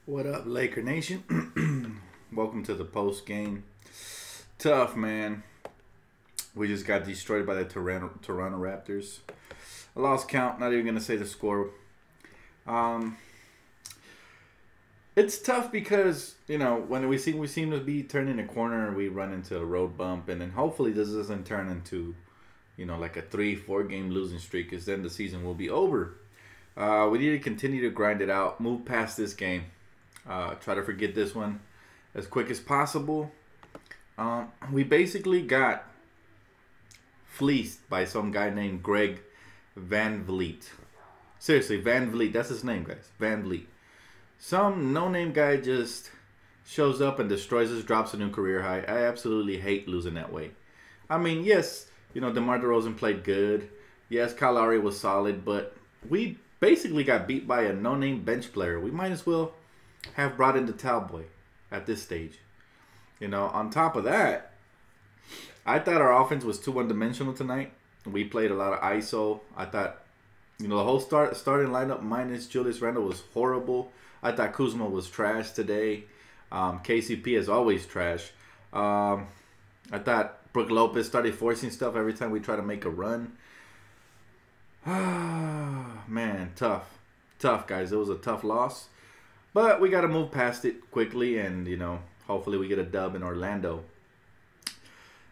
What up, Laker Nation? Welcome to the post game. Tough, man. We just got destroyed by the Toronto Raptors. I lost count. Not even gonna say the score. It's tough because when we seem to be turning a corner, we run into a road bump, and then hopefully this doesn't turn into like a 3-4 game losing streak, because then the season will be over. We need to continue to grind it out, move past this game. Try to forget this one as quick as possible. We basically got fleeced by some guy named Greg Van Vliet. Seriously, Van Vliet. That's his name, guys. Van Vliet. Some no-name guy just shows up and destroys us, drops a new career high. I absolutely hate losing that way. I mean, yes, DeMar DeRozan played good. Yes, Kyle Lowry was solid, but we basically got beat by a no-name bench player. We might as well have brought in the towel boy at this stage. On top of that, I thought our offense was too one-dimensional tonight. We played a lot of ISO. I thought, the whole starting lineup minus Julius Randle was horrible. I thought Kuzma was trash today. KCP is always trash. I thought Brook Lopez started forcing stuff every time we try to make a run. Man, tough. Tough, guys. It was a tough loss. But we got to move past it quickly, and, hopefully we get a dub in Orlando.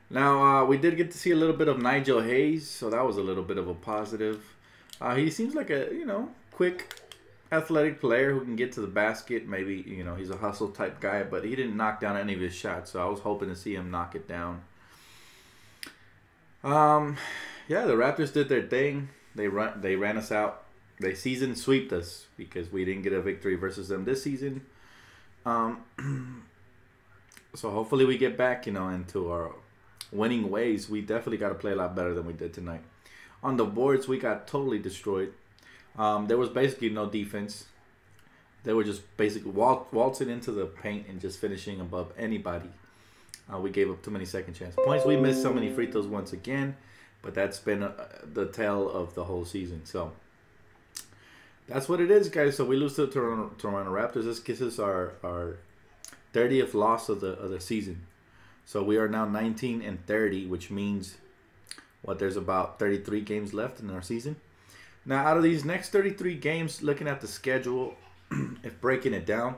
Now, we did get to see a little bit of Nigel Hayes, so that was a little bit of a positive. He seems like a, quick, athletic player who can get to the basket. Maybe, he's a hustle type guy, but he didn't knock down any of his shots, so I was hoping to see him knock it down. Yeah, the Raptors did their thing. They ran us out. They season sweeped us because we didn't get a victory versus them this season. So hopefully we get back, into our winning ways. We definitely got to play a lot better than we did tonight. On the boards, we got totally destroyed. There was basically no defense. They were just basically waltzing into the paint and just finishing above anybody. We gave up too many second chance points. We missed so many free throws once again, but that's been the tale of the whole season. So that's what it is, guys. So we lose to the Toronto Raptors. This gives us our 30th loss of the season. So we are now 19-30, which means there's about 33 games left in our season. Now, out of these next 33 games, looking at the schedule, if breaking it down,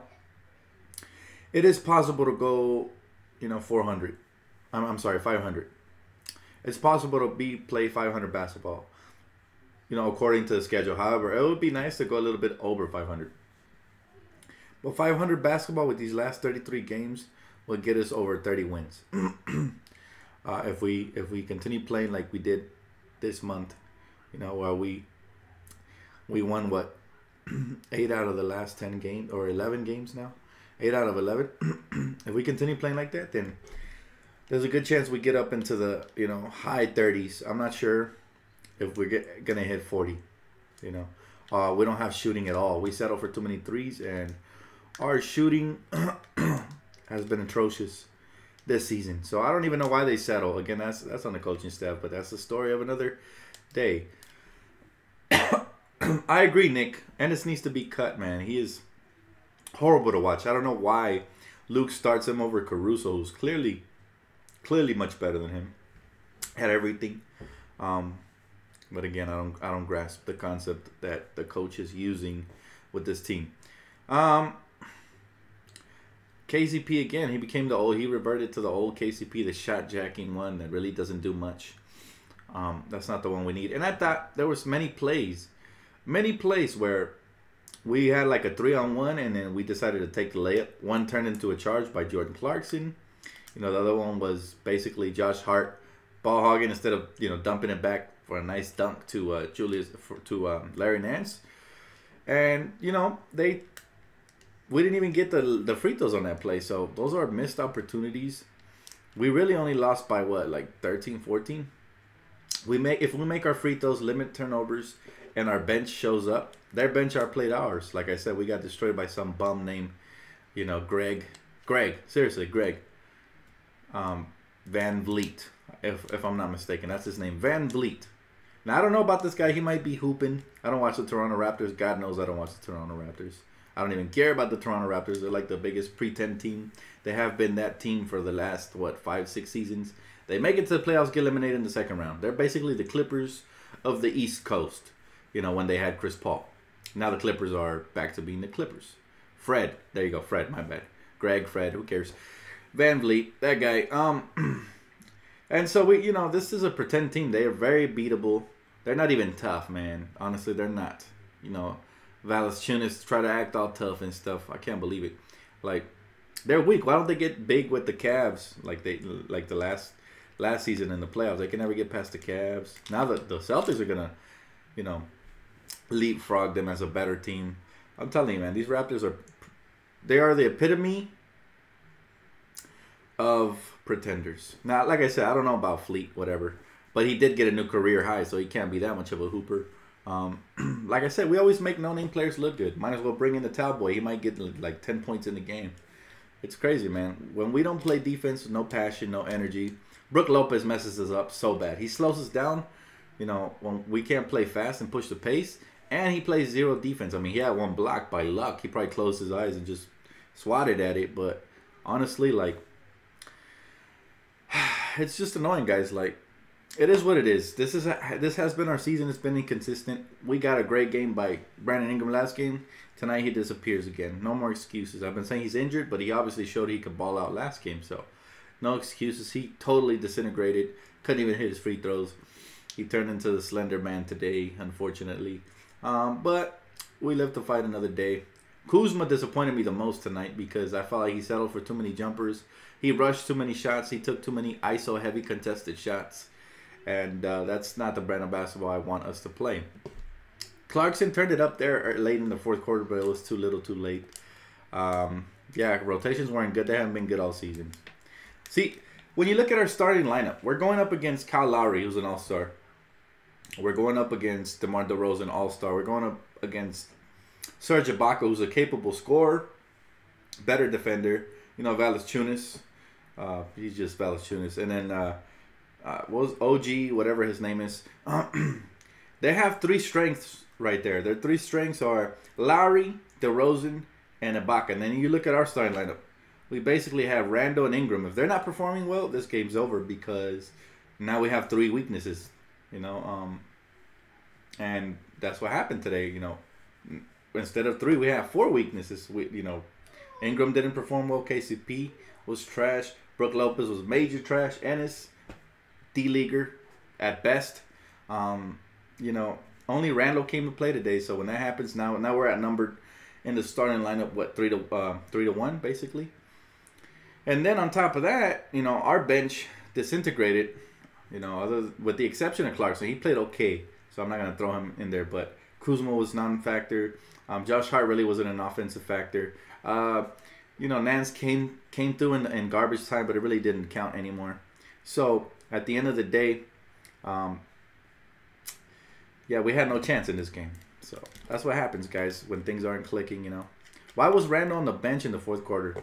it is possible to go, 400. I'm sorry, 500. It's possible to play 500 basketball, according to the schedule. However, it would be nice to go a little bit over 500. But 500 basketball with these last 33 games will get us over 30 wins. If we continue playing like we did this month, where we won 8 out of the last 10 games, or 11 games now, 8 out of 11. If we continue playing like that, then there's a good chance we get up into the high 30s. I'm not sure if we're gonna hit 40. We don't have shooting at all. We settle for too many threes, and our shooting has been atrocious this season. So I don't even know why they settle. Again, that's on the coaching staff, but that's the story of another day. I agree, Nick. Ennis needs to be cut, man. He is horrible to watch. I don't know why Luke starts him over Caruso, who's clearly much better than him. Had everything. But again, I don't grasp the concept that the coach is using with this team. KCP again, he reverted to the old KCP, the shot jacking one that really doesn't do much. That's not the one we need. And I thought there was many plays where we had like a 3-on-1, and then we decided to take the layup. One turned into a charge by Jordan Clarkson. The other one was basically Josh Hart ball hogging instead of dumping it back for a nice dunk to Larry Nance. And we didn't even get the free throws on that play. So those are missed opportunities. We really only lost by 13, 14. If we make our free throws, limit turnovers, and our bench shows up, their bench outplayed ours. Like I said, we got destroyed by some bum named, Greg. Seriously, Greg. Van Vliet, if I'm not mistaken. That's his name, Van Vliet. Now, I don't know about this guy. He might be hooping. I don't watch the Toronto Raptors. God knows I don't watch the Toronto Raptors. I don't even care about the Toronto Raptors. They're like the biggest pretend team. They have been that team for the last, what, 5-6 seasons. They make it to the playoffs, get eliminated in the second round. They're basically the Clippers of the East Coast, you know, when they had Chris Paul. Now the Clippers are back to being the Clippers. Fred. There you go. Fred. My bad. Greg, Fred. Who cares? Van Vliet. That guy. And so, we, you know, this is a pretend team. They are very beatable. They're not even tough, man. Honestly, they're not. You know, Valanciunas try to act all tough and stuff. I can't believe it. Like, they're weak. Why don't they get big with the Cavs like the last season in the playoffs? They can never get past the Cavs. Now that the Celtics are gonna, you know, leapfrog them as a better team. I'm telling you, man, these Raptors are the epitome of pretenders. Now, like I said, I don't know about Fleet, whatever, but he did get a new career high, so he can't be that much of a hooper. Like I said, we always make no-name players look good. Might as well bring in the Towboy. He might get like 10 points in the game. It's crazy, man. When we don't play defense, no passion, no energy, Brook Lopez messes us up so bad. He slows us down, you know, when we can't play fast and push the pace, and he plays zero defense. I mean, he had one block by luck. He probably closed his eyes and just swatted at it, but honestly, like, it's just annoying, guys. Like, it is what it is. This has been our season. It's been inconsistent. We got a great game by Brandon Ingram last game. Tonight he disappears again. No more excuses. I've been saying he's injured, but he obviously showed he could ball out last game. So no excuses. He totally disintegrated. Couldn't even hit his free throws. He turned into the Slender Man today, unfortunately. But we live to fight another day. Kuzma disappointed me the most tonight because I felt like he settled for too many jumpers. He rushed too many shots. He took too many ISO-heavy contested shots. And that's not the brand of basketball I want us to play. Clarkson turned it up there late in the fourth quarter, but it was too little too late. Yeah, rotations weren't good. They haven't been good all season. See, when you look at our starting lineup, we're going up against Kyle Lowry, who's an all-star. We're going up against DeMar DeRozan, all-star. We're going up against Serge Ibaka, who's a capable scorer, better defender. You know, Valanciunas. He's just Valanciunas. And then, what was OG, whatever his name is. They have three strengths right there. Their three strengths are Lowry, DeRozan, and Ibaka. And then you look at our starting lineup. We basically have Randle and Ingram. If they're not performing well, this game's over because now we have three weaknesses. You know, and that's what happened today. You know, instead of three, we have four weaknesses. You know, Ingram didn't perform well. KCP was trash. Brook Lopez was major trash. Ennis, D-leaguer at best. You know, only Randall came to play today. So when that happens, now we're outnumbered in the starting lineup. What, 3-1 basically. And then on top of that, you know, our bench disintegrated. You know, with the exception of Clarkson, he played okay. So I'm not gonna throw him in there. But Kuzma was non-factor. Josh Hart really wasn't an offensive factor. You know, Nance came through in garbage time, but it really didn't count anymore. So at the end of the day, yeah, we had no chance in this game. So that's what happens, guys, when things aren't clicking, you know. Why was Randall on the bench in the fourth quarter?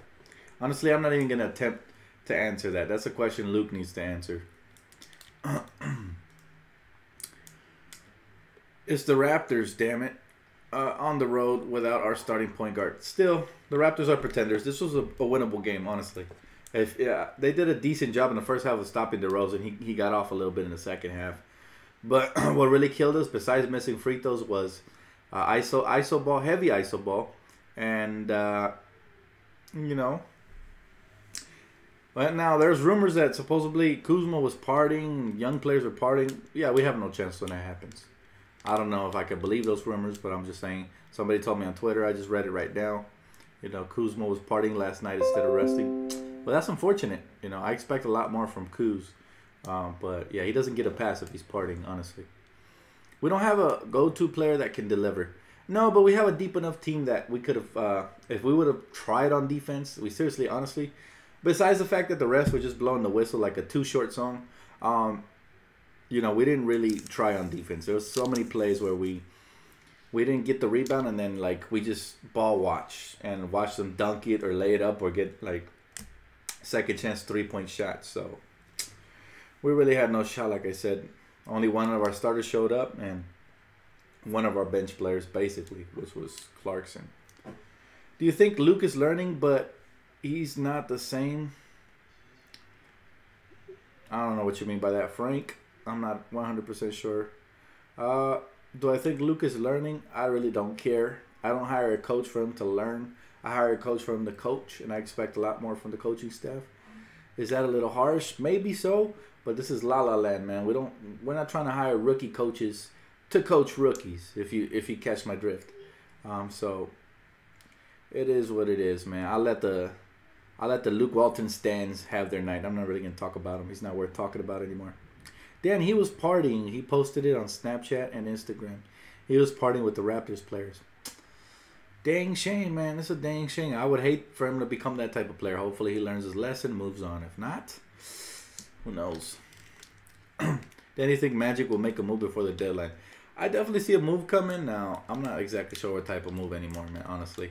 Honestly, I'm not even going to attempt to answer that. That's a question Luke needs to answer. It's the Raptors, damn it. On the road without our starting point guard. Still, the Raptors are pretenders. This was a winnable game, honestly. They did a decent job in the first half of stopping DeRozan. He got off a little bit in the second half. But what really killed us, besides missing free throws, was ISO ball, heavy ISO ball. And, you know. But now there's rumors that supposedly Kuzma was partying, young players were partying. Yeah, we have no chance when that happens. I don't know if I can believe those rumors, but I'm just saying. Somebody told me on Twitter. I just read it right now. You know, Kuzma was partying last night instead of resting. But that's unfortunate. You know, I expect a lot more from Kuz. But, yeah, he doesn't get a pass if he's partying, honestly. We don't have a go-to player that can deliver. No, but we have a deep enough team that we could have, if we would have tried on defense, we seriously, honestly, besides the fact that the refs were just blowing the whistle like a Too Short song, you know, we didn't really try on defense. There was so many plays where we didn't get the rebound and then, like, we just ball watch and watch them dunk it or lay it up or get, like, second chance three-point shots. So we really had no shot, like I said. Only one of our starters showed up and one of our bench players, basically, which was Clarkson. Do you think Luke is learning, but he's not the same? I don't know what you mean by that, Frank. I'm not 100% sure. Do I think Luke is learning? I really don't care. I don't hire a coach for him to learn. I hire a coach for him to coach, and I expect a lot more from the coaching staff. Is that a little harsh? Maybe so, but this is La La Land, man. We're not trying to hire rookie coaches to coach rookies. If you catch my drift, so it is what it is, man. I'll let the Luke Walton stands have their night. I'm not really gonna talk about him. He's not worth talking about anymore. Dan, he was partying. He posted it on Snapchat and Instagram. He was partying with the Raptors players. Dang shame, man. It's a dang shame. I would hate for him to become that type of player. Hopefully he learns his lesson, moves on. If not, who knows? Then you think Magic will make a move before the deadline? I definitely see a move coming. Now, I'm not exactly sure what type of move anymore, man, honestly.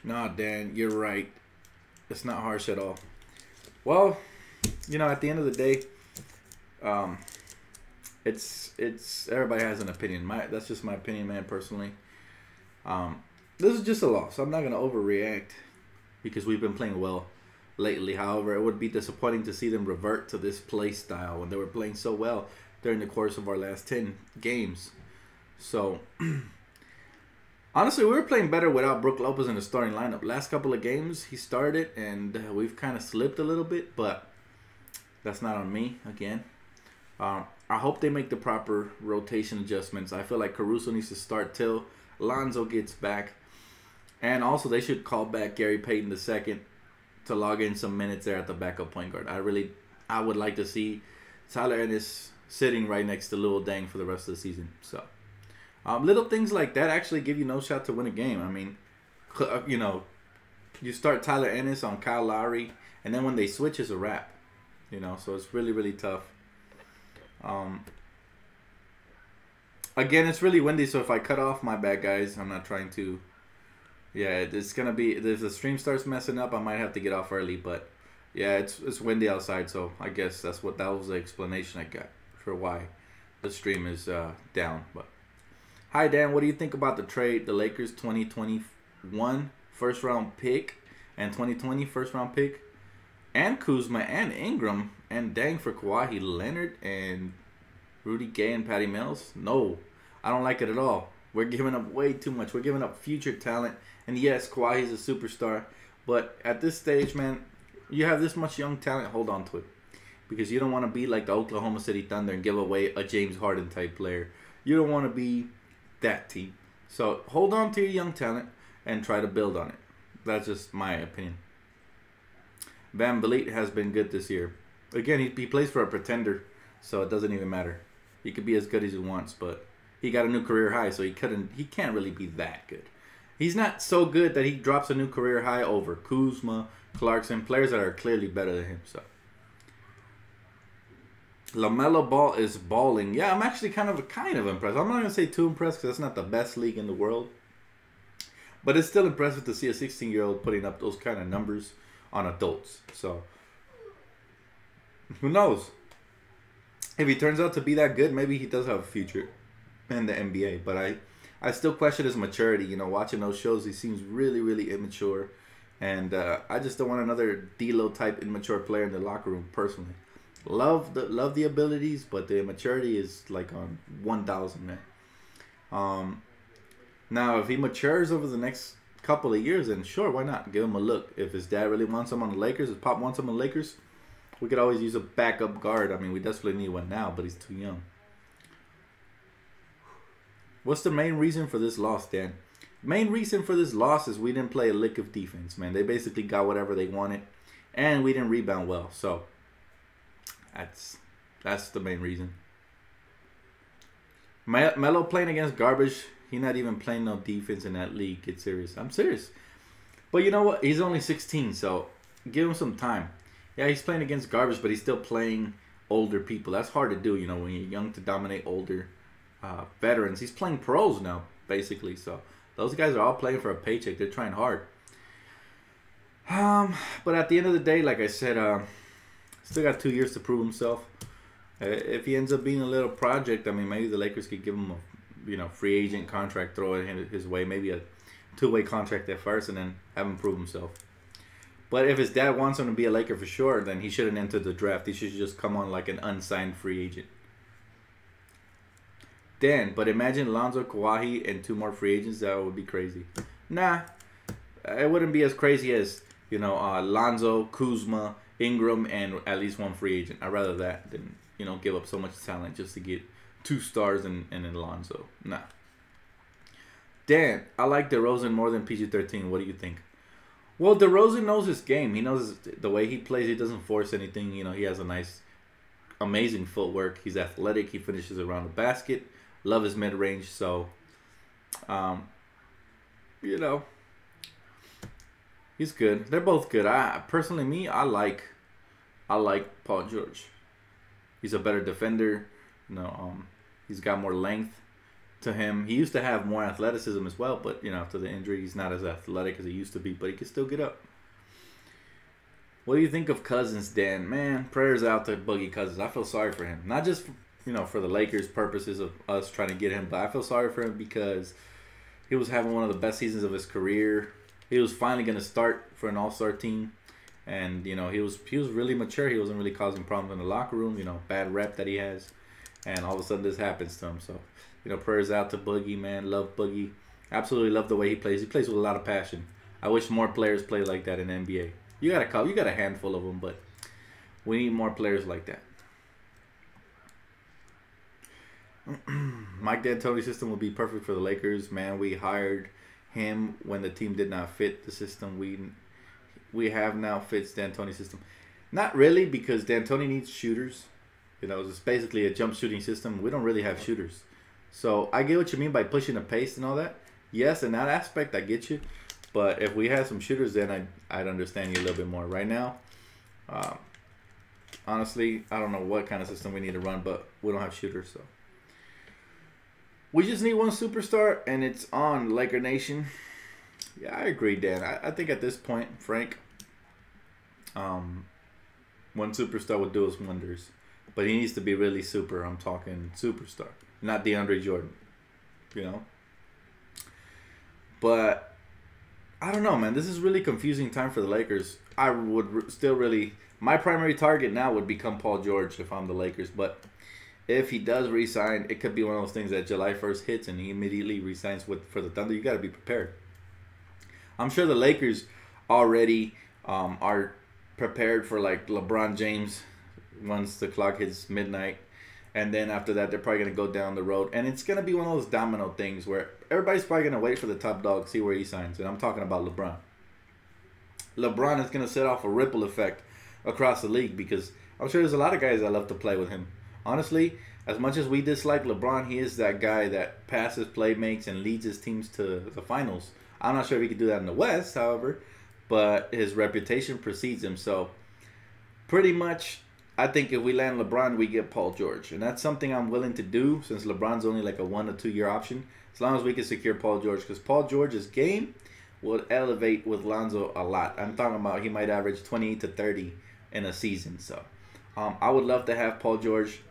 Nah, Dan, you're right. It's not harsh at all. Well, you know, at the end of the day, it's everybody has an opinion. That's just my opinion, man, personally. This is just a loss. I'm not gonna overreact because we've been playing well lately. However, it would be disappointing to see them revert to this play style when they were playing so well during the course of our last 10 games. So honestly, we were playing better without Brook Lopez in the starting lineup. Last couple of games, he started, and we've kind of slipped a little bit, but that's not on me, again. I hope they make the proper rotation adjustments. I feel like Caruso needs to start till Lonzo gets back. And also, they should call back Gary Payton II to log in some minutes there at the backup point guard. I would like to see Tyler Ennis sitting right next to Lil Dang for the rest of the season. So little things like that actually give you no shot to win a game. I mean, you know, you start Tyler Ennis on Kyle Lowry, and then when they switch, it's a wrap. You know, so it's really, really tough. Again, it's really windy, so if I cut off, my bad, guys. I'm not trying to. Yeah, it's gonna be. If the stream starts messing up, I might have to get off early. But yeah, it's windy outside, so I guess that was the explanation I got for why the stream is down. But hi, Dan. What do you think about the trade? The Lakers 2021 first round pick and 2020 first round pick, and Kuzma and Ingram and Dang for Kawhi Leonard and Rudy Gay and Patty Mills. No, I don't like it at all. We're giving up way too much. We're giving up future talent. And yes, Kawhi is a superstar. But at this stage, man, you have this much young talent, hold on to it. Because you don't want to be like the Oklahoma City Thunder and give away a James Harden type player. You don't want to be that team. So hold on to your young talent and try to build on it. That's just my opinion. Van Vliet has been good this year. Again, he plays for a pretender, so it doesn't even matter. He could be as good as he wants, but he got a new career high, so he can't really be that good. He's not so good that he drops a new career high over Kuzma, Clarkson, players that are clearly better than him. So LaMelo Ball is balling. Yeah, I'm actually kind of impressed. I'm not gonna say too impressed because that's not the best league in the world, but it's still impressive to see a 16-year-old putting up those kind of numbers on adults. So who knows? If he turns out to be that good, maybe he does have a future in the NBA. But I still question his maturity. You know, watching those shows, he seems really, really immature. And I just don't want another D'Lo type immature player in the locker room, personally. Love the abilities, but the immaturity is like on 1,000, man. Now, if he matures over the next couple of years, then sure, why not? Give him a look. If his dad really wants him on the Lakers, if Pop wants him on the Lakers, we could always use a backup guard. I mean, we desperately need one now, but he's too young. What's the main reason for this loss, Dan? Main reason for this loss is we didn't play a lick of defense, man. They basically got whatever they wanted, and we didn't rebound well. So that's the main reason. Melo playing against garbage. He's not even playing no defense in that league. Get serious. I'm serious. But you know what? He's only 16, so give him some time. Yeah, he's playing against garbage, but he's still playing older people. That's hard to do, you know, when you're young, to dominate older veterans. He's playing pros now, basically. So those guys are all playing for a paycheck. They're trying hard. But at the end of the day, like I said, still got 2 years to prove himself. If he ends up being a little project, I mean, maybe the Lakers could give him free agent contract, throw it his way, maybe a two-way contract at first, and then have him prove himself. But if his dad wants him to be a Laker for sure, then he shouldn't enter the draft. He should just come on like an unsigned free agent. Dan, but imagine Lonzo, Kawhi, and 2 more free agents. That would be crazy. Nah, it wouldn't be as crazy as, Lonzo, Kuzma, Ingram, and at least 1 free agent. I'd rather that than, give up so much talent just to get 2 stars and then Lonzo. Nah. Dan, I like DeRozan more than PG-13. What do you think? Well, DeRozan knows his game. He knows the way he plays. He doesn't force anything. He has a nice, amazing footwork. He's athletic. He finishes around the basket. Love his mid-range. So, he's good. They're both good. Personally, I like Paul George. He's a better defender. He's got more length to him. He used to have more athleticism as well, but after the injury, he's not as athletic as he used to be, but he can still get up. What do you think of Cousins, Dan? Man, prayers out to Boogie Cousins. I feel sorry for him. Not just for the Lakers' purposes of us trying to get him, but I feel sorry for him because he was having one of the best seasons of his career. He was finally going to start for an all-star team, and he was really mature. He wasn't really causing problems in the locker room. Bad rep that he has, and all of a sudden this happens to him. So. Prayers out to Boogie, man. Love Boogie. Absolutely love the way he plays. He plays with a lot of passion. I wish more players play like that in the NBA. You got a handful of them, but we need more players like that. Mike D'Antoni's system would be perfect for the Lakers. Man, we hired him when the team did not fit the system. We have now fits D'Antoni's system. Not really, because D'Antoni needs shooters. It's basically a jump shooting system. We don't really have shooters. So I get what you mean by pushing the pace and all that. Yes, in that aspect, I get you. But if we had some shooters, then I'd understand you a little bit more. Right now, honestly, I don't know what kind of system we need to run, but we don't have shooters. So we just need 1 superstar, and it's on Laker Nation. Yeah, I agree, Dan. I think at this point, Frank, 1 superstar would do us wonders. But he needs to be really super. I'm talking superstar. Not DeAndre Jordan, But I don't know, man. This is really confusing time for the Lakers. I would still my primary target now would become Paul George if I'm the Lakers. But if he does re-sign, it could be one of those things that July 1st hits and he immediately re-signs for the Thunder. You got to be prepared. I'm sure the Lakers already are prepared for like LeBron James once the clock hits midnight. And then after that, they're probably going to go down the road. And it's going to be one of those domino things where everybody's probably going to wait for the top dog, see where he signs. And I'm talking about LeBron. LeBron is going to set off a ripple effect across the league because I'm sure there's a lot of guys that love to play with him. Honestly, as much as we dislike LeBron, he is that guy that passes, play makes, and leads his teams to the finals. I'm not sure if he could do that in the West, however, but his reputation precedes him. So pretty much, I think if we land LeBron, we get Paul George. And that's something I'm willing to do since LeBron's only like a 1 or 2 year option. As long as we can secure Paul George. Because Paul George's game will elevate with Lonzo a lot. I'm talking about he might average 28 to 30 in a season. So I would love to have Paul George.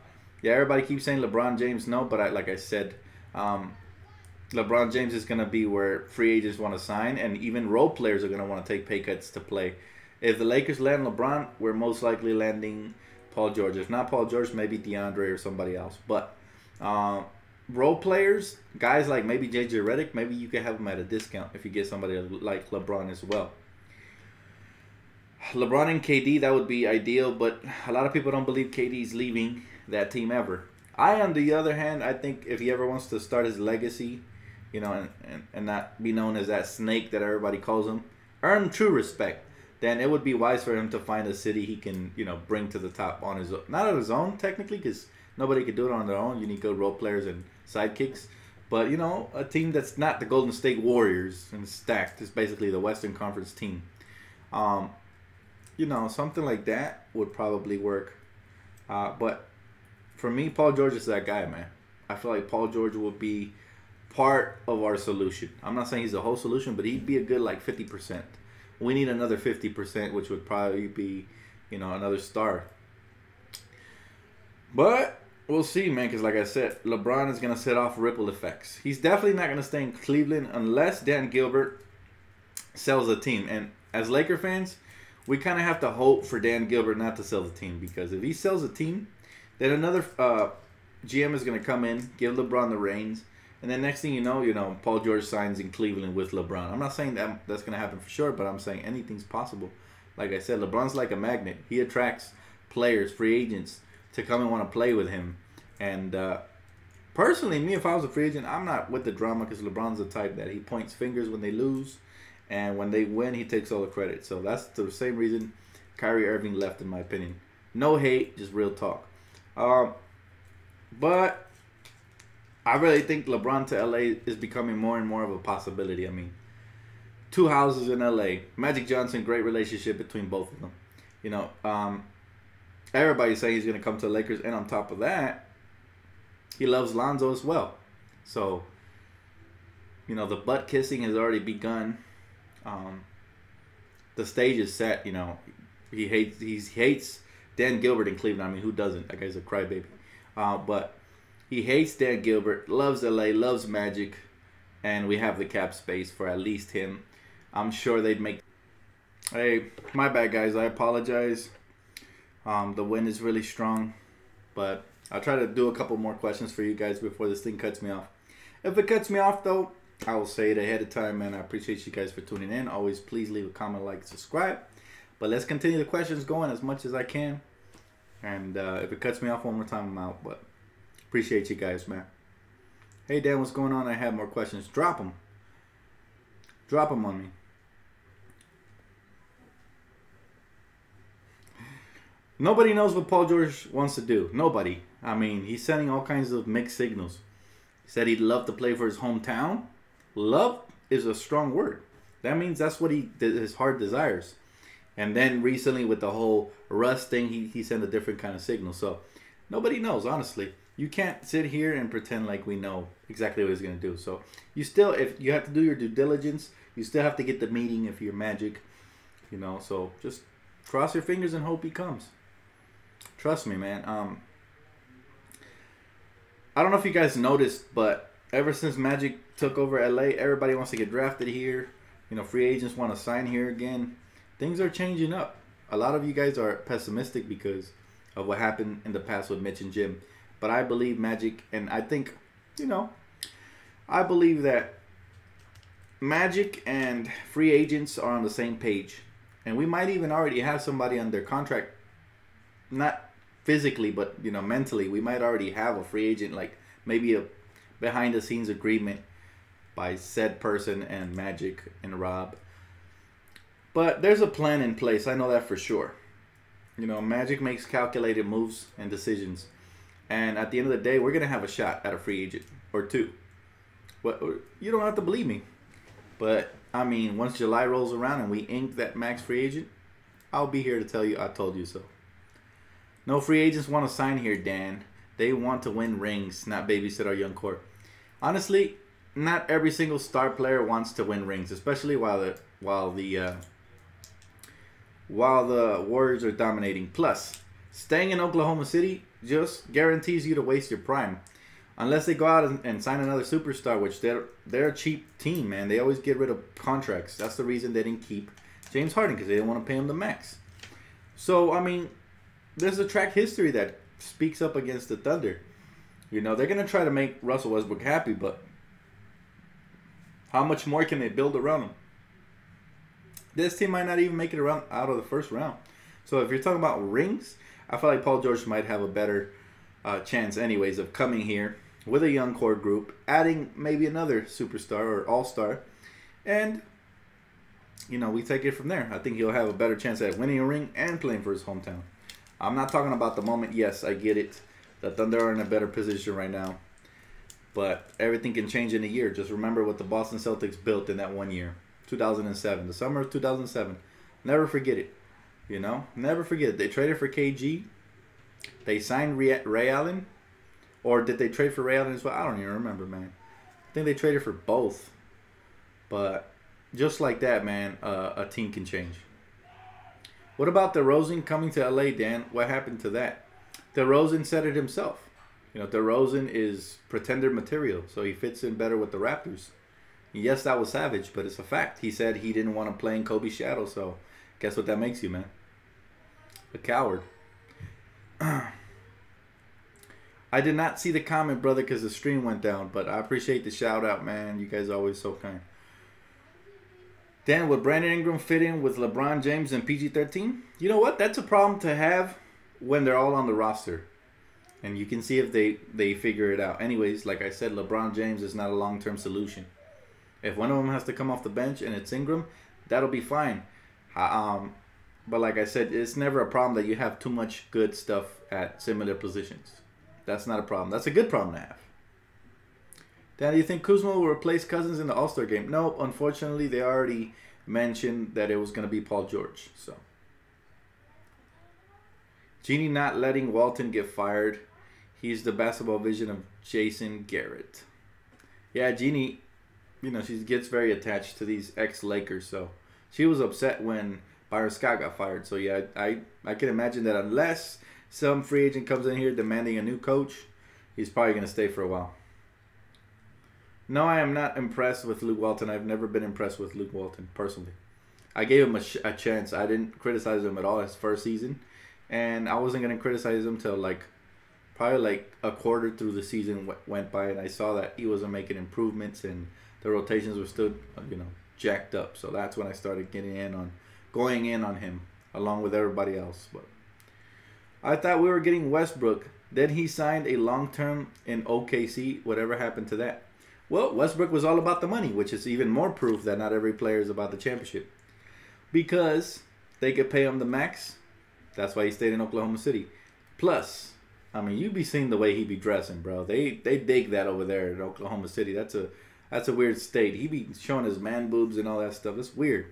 Yeah, everybody keeps saying LeBron James. No, but like I said, LeBron James is going to be where free agents want to sign. And even role players are going to want to take pay cuts to play. If the Lakers land LeBron, we're most likely landing Paul George. If not Paul George, maybe DeAndre or somebody else. But role players, guys like maybe JJ Redick, maybe you can have them at a discount if you get somebody like LeBron as well. LeBron and KD, that would be ideal, but a lot of people don't believe KD's leaving that team ever. On the other hand, I think if he ever wants to start his legacy, and not be known as that snake that everybody calls him, earn true respect, then it would be wise for him to find a city he can, bring to the top on his own. Not on his own, technically, because nobody could do it on their own. You need good role players and sidekicks. But, a team that's not the Golden State Warriors and stacked. It's basically the Western Conference team. Something like that would probably work. But for me, Paul George is that guy, man. I feel like Paul George will be part of our solution. I'm not saying he's the whole solution, but he'd be a good, 50%. We need another 50%, which would probably be, another star. But We'll see, man, because like I said, LeBron is going to set off ripple effects. He's definitely not going to stay in Cleveland unless Dan Gilbert sells the team. And as Laker fans, we kind of have to hope for Dan Gilbert not to sell the team, because if he sells the team, then another GM is going to come in, give LeBron the reins, and then next thing you know, Paul George signs in Cleveland with LeBron. I'm not saying that's going to happen for sure, but I'm saying anything's possible. Like I said, LeBron's like a magnet. He attracts players, free agents, to come and want to play with him. And personally, me, if I was a free agent, I'm not with the drama, because LeBron's the type that he points fingers when they lose, and when they win, he takes all the credit. So that's the same reason Kyrie Irving left, in my opinion. No hate, just real talk. But I really think LeBron to LA is becoming more and more of a possibility. I mean, 2 houses in LA. Magic Johnson, great relationship between both of them. Everybody's saying he's going to come to the Lakers, and on top of that, he loves Lonzo as well. So, the butt kissing has already begun. The stage is set. He hates Dan Gilbert in Cleveland. I mean, who doesn't? That guy's a crybaby. But he hates Dan Gilbert, loves LA, loves Magic, and we have the cap space for at least him. I'm sure they'd make. Hey, my bad, guys. I apologize. The wind is really strong, but I'll try to do a couple more questions for you guys before this thing cuts me off. If it cuts me off, though, I will say it ahead of time, and I appreciate you guys for tuning in. Always please leave a comment, like, subscribe. But let's continue the questions going as much as I can. And if it cuts me off one more time, I'm out. But appreciate you guys, man. Hey, Dan, what's going on? I have more questions. Drop them. Drop them on me. Nobody knows what Paul George wants to do. Nobody. I mean, he's sending all kinds of mixed signals. He said he'd love to play for his hometown. Love is a strong word. That means that's what his heart desires. And then recently with the whole Russ thing, he sent a different kind of signal. So nobody knows, honestly. You can't sit here and pretend like we know exactly what he's going to do. So if you have to do your due diligence, you still have to get the meeting if you're Magic. So just cross your fingers and hope he comes. Trust me, man. I don't know if you guys noticed, but ever since Magic took over LA, everybody wants to get drafted here. Free agents want to sign here again. Things are changing up. A lot of you guys are pessimistic because of what happened in the past with Mitch and Jim. But I believe Magic, and I think, I believe that Magic and free agents are on the same page. And we might even already have somebody under contract. Not physically, but mentally, we might already have a free agent, like maybe a behind the scenes agreement by said person and Magic and Rob. But there's a plan in place. I know that for sure. Magic makes calculated moves and decisions, and at the end of the day, we're gonna have a shot at a free agent or two. But you don't have to believe me, but I mean, once July rolls around and we ink that max free agent, I'll be here to tell you I told you so. No free agents want to sign here, Dan. They want to win rings, not babysit our young core. Honestly, not every single star player wants to win rings, especially while the Warriors are dominating. Plus, staying in Oklahoma City just guarantees you to waste your prime. Unless they go out and sign another superstar, which they're a cheap team, man. They always get rid of contracts. That's the reason they didn't keep James Harden, because they didn't want to pay him the max. So, I mean, there's a track history that speaks up against the Thunder. They're going to try to make Russell Westbrook happy, but how much more can they build around him? This team might not even make it out of the first round. So if you're talking about rings, I feel like Paul George might have a better chance anyways of coming here with a young core group, adding maybe another superstar or all-star, and we take it from there. I think he'll have a better chance at winning a ring and playing for his hometown. I'm not talking about the moment. Yes, I get it. The Thunder are in a better position right now. But everything can change in a year. Just remember what the Boston Celtics built in that 1 year. 2007. The summer of 2007. Never forget it. Never forget it. They traded for KG. They signed Ray Allen. Or did they trade for Ray Allen as well? I don't even remember, man. I think they traded for both. But just like that, man, a team can change. What about DeRozan coming to LA, Dan? What happened to that? DeRozan said it himself. You know, DeRozan is pretender material, so he fits in better with the Raptors. Yes, that was savage, but it's a fact. He said he didn't want to play in Kobe's shadow, so guess what that makes you, man? A coward. I did not see the comment, brother, because the stream went down, but I appreciate the shout out, man. You guys are always so kind. Dan, would Brandon Ingram fit in with LeBron James and PG-13? You know what? That's a problem to have when they're all on the roster. And you can see if they figure it out. Anyways, like I said, LeBron James is not a long-term solution. If one of them has to come off the bench and it's Ingram, that'll be fine. But like I said, it's never a problem that you have too much good stuff at similar positions. That's not a problem. That's a good problem to have. Dan, do you think Kuzma will replace Cousins in the All-Star game? No, unfortunately, they already mentioned that it was going to be Paul George. So, Jeannie not letting Walton get fired. He's the basketball vision of Jason Garrett. Yeah, Jeannie, you know, she gets very attached to these ex-Lakers. So, she was upset when Byron Scott got fired. So, yeah, I can imagine that unless some free agent comes in here demanding a new coach, he's probably going to stay for a while. No, I am not impressed with Luke Walton. I've never been impressed with Luke Walton, personally. I gave him a chance. I didn't criticize him at all his first season. And I wasn't going to criticize him until, probably a quarter through the season went by. And I saw that he wasn't making improvements and the rotations were still, jacked up. So that's when I started going in on him, along with everybody else. But I thought we were getting Westbrook. Then he signed a long-term in OKC. Whatever happened to that? Well, Westbrook was all about the money, which is even more proof that not every player is about the championship. Because they could pay him the max. That's why he stayed in Oklahoma City. Plus, you be seeing the way he be dressing, bro. They dig that over there in Oklahoma City. That's a weird state. He be showing his man boobs and all that stuff. It's weird.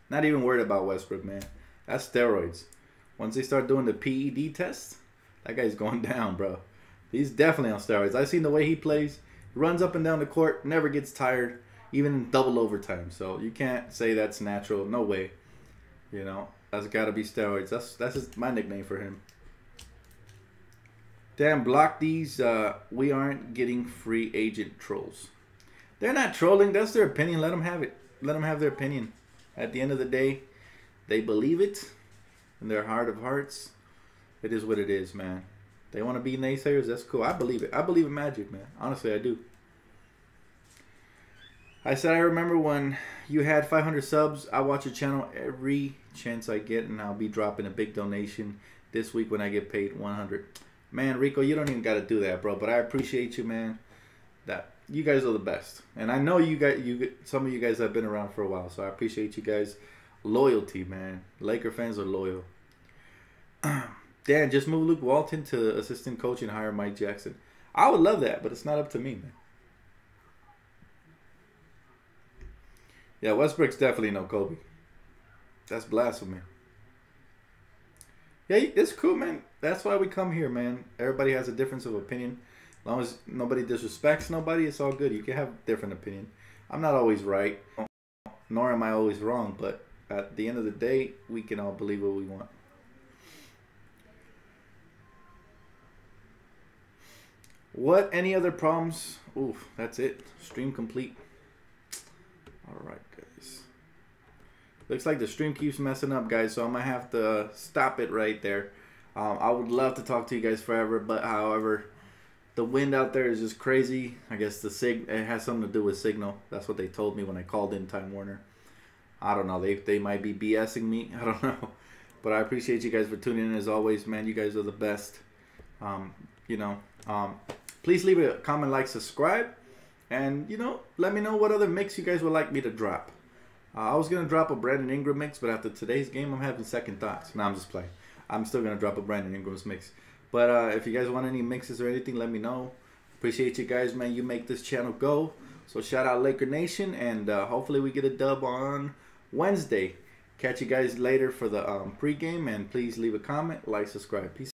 Not even worried about Westbrook, man. That's steroids. Once they start doing the PED test, that guy's going down, bro. He's definitely on steroids. I've seen the way he plays. Runs up and down the court, never gets tired, even in double overtime. So you can't say that's natural. No way. That's got to be steroids. That's my nickname for him. Damn, block these. We aren't getting free agent trolls. They're not trolling. That's their opinion. Let them have it. Let them have their opinion. At the end of the day, they believe it in their heart of hearts. It is what it is, man. They want to be naysayers, that's cool. I believe it. I believe in magic, man. Honestly, I do. I said I remember when you had 500 subs. I watch your channel every chance I get, and I'll be dropping a big donation this week when I get paid 100. Man, Rico, you don't even got to do that, bro. But I appreciate you, man. That you guys are the best, and I know some of you guys have been around for a while, so I appreciate you guys' loyalty, man. Laker fans are loyal. Dan, just move Luke Walton to assistant coach and hire Mike Jackson. I would love that, but it's not up to me, man. Yeah, Westbrook's definitely no Kobe. That's blasphemy. Yeah, it's cool, man. That's why we come here, man. Everybody has a difference of opinion. As long as nobody disrespects nobody, it's all good. You can have a different opinion. I'm not always right, nor am I always wrong, but at the end of the day, we can all believe what we want. What? Any other problems? Oof, that's it. Stream complete. Alright, guys. Looks like the stream keeps messing up, guys, so I'm going to have to stop it right there. I would love to talk to you guys forever, but however, the wind out there is just crazy. I guess it has something to do with signal. That's what they told me when I called in Time Warner. I don't know. They might be BSing me. I don't know. But I appreciate you guys for tuning in as always, man. You guys are the best. Please leave a comment, like, subscribe, and let me know what other mix you guys would like me to drop. I was gonna drop a Brandon Ingram mix, but after today's game, I'm having second thoughts. No, I'm just playing. I'm still gonna drop a Brandon Ingram's mix. But if you guys want any mixes or anything, let me know. Appreciate you guys, man. You make this channel go. So shout out Laker Nation, and hopefully we get a dub on Wednesday. Catch you guys later for the pregame, and please leave a comment, like, subscribe. Peace.